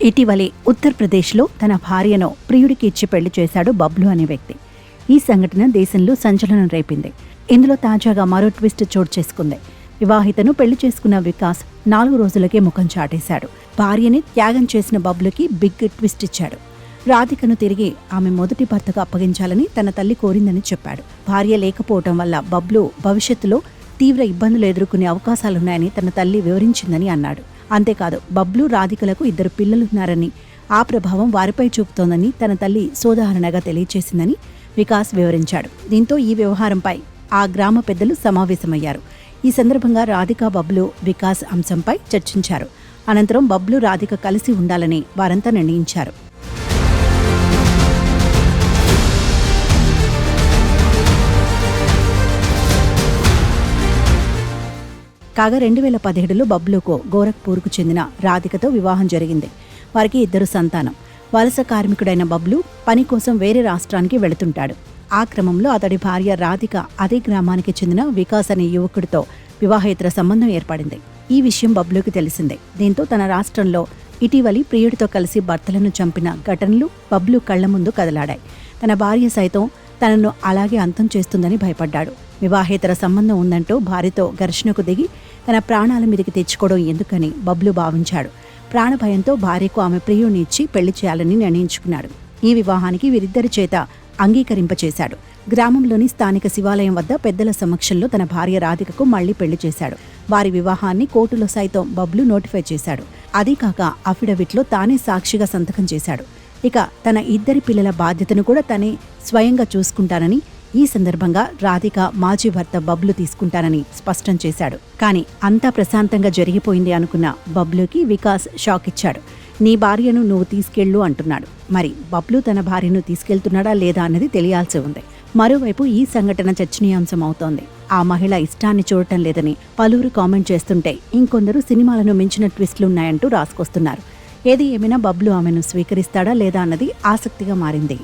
ఇటీవలే ఉత్తరప్రదేశ్లో తన భార్యను ప్రియుడికి ఇచ్చి పెళ్లి చేశాడు బబ్లు అనే వ్యక్తి. ఈ సంఘటన దేశంలో సంచలనం రేపింది. ఇందులో తాజాగా మరో ట్విస్ట్ చోటు చేసుకుంది. వివాహితను పెళ్లి చేసుకున్న వికాస్ 4 రోజులకే ముఖం చాటేశాడు. భార్యని త్యాగం చేసిన బబ్లుకి బిగ్ ట్విస్ట్ ఇచ్చాడు. రాధికను తిరిగి ఆమె మొదటి భర్తకు అప్పగించాలని తన తల్లి కోరిందని చెప్పాడు. భార్య లేకపోవటం వల్ల బబ్లు భవిష్యత్తులో తీవ్ర ఇబ్బందులు ఎదుర్కొనే అవకాశాలున్నాయని తన తల్లి వివరించిందని అన్నాడు. అంతేకాదు, బబ్లు రాధికలకు 2 పిల్లలున్నారని, ఆ ప్రభావం వారిపై చూపుతోందని తన తల్లి సోదాహరణగా తెలియచేసిందని వికాస్ వివరించాడు. దీంతో ఈ వ్యవహారంపై ఆ గ్రామ పెద్దలు సమావేశమయ్యారు. ఈ సందర్భంగా రాధిక, బబ్లు, వికాస్ అంశంపై చర్చించారు. అనంతరం బబ్లు, రాధిక కలిసి ఉండాలని వారంతా నిర్ణయించారు. కాగా 2017లో బబ్లుకు గోరఖ్పూర్కు చెందిన రాధికతో వివాహం జరిగింది. వారికి 2 సంతానం. వలస కార్మికుడైన బబ్లు పని కోసం వేరే రాష్ట్రానికి వెళుతుంటాడు. ఆ క్రమంలో అతడి భార్య రాధిక అదే గ్రామానికి చెందిన వికాస్ అనే యువకుడితో వివాహేతర సంబంధం ఏర్పడింది. ఈ విషయం బబ్లుకి తెలిసిందే. దీంతో తన రాష్ట్రంలో ఇటీవలి ప్రియుడితో కలిసి భర్తలను చంపిన ఘటనలు బబ్లు కళ్ల ముందు కదలాడాయి. తన భార్య సైతం తనను అలాగే అంతం చేస్తుందని భయపడ్డాడు. వివాహేతర సంబంధం ఉందంటూ భార్యతో ఘర్షణకు దిగి తన ప్రాణాల మీదకి తెచ్చుకోవడం ఎందుకని బబ్లు భావించాడు. ప్రాణభయంతో భార్యకు ఆమె ప్రియుడిని ఇచ్చి పెళ్లి చేయాలని నిర్ణయించుకున్నాడు. ఈ వివాహానికి వీరిద్దరి చేత అంగీకరింపచేశాడు. గ్రామంలోని స్థానిక శివాలయం వద్ద పెద్దల సమక్షంలో తన భార్య రాధికకు మళ్లీ పెళ్లి చేశాడు. వారి వివాహాన్ని కోర్టులో సైతం బబ్లు నోటిఫై చేశాడు. అదీ కాక అఫిడవిట్లో తానే సాక్షిగా సంతకం చేశాడు. ఇక తన 2 పిల్లల బాధ్యతను కూడా తనే స్వయంగా చూసుకుంటానని, ఈ సందర్భంగా రాధిక మాజీ భర్త బబ్లు తీసుకుంటానని స్పష్టం చేశాడు. కానీ అంతా ప్రశాంతంగా జరిగిపోయింది అనుకున్న బబ్లుకి వికాస్ షాక్ ఇచ్చాడు. నీ భార్యను నువ్వు తీసుకెళ్ళు అంటున్నాడు. మరి బబ్లు తన భార్యను తీసుకెళ్తున్నాడా లేదా అన్నది తెలియాల్సి ఉంది. మరోవైపు ఈ సంఘటన చర్చనీయాంశం అవుతోంది. ఆ మహిళ ఇష్టాన్ని చూడటం లేదని పలువురు కామెంట్ చేస్తుంటే, ఇంకొందరు సినిమాలను మించిన ట్విస్టులున్నాయంటూ రాసుకొస్తున్నారు. ఏది ఏమైనా బబ్లు ఆమెను స్వీకరిస్తాడా లేదా అన్నది ఆసక్తిగా మారింది.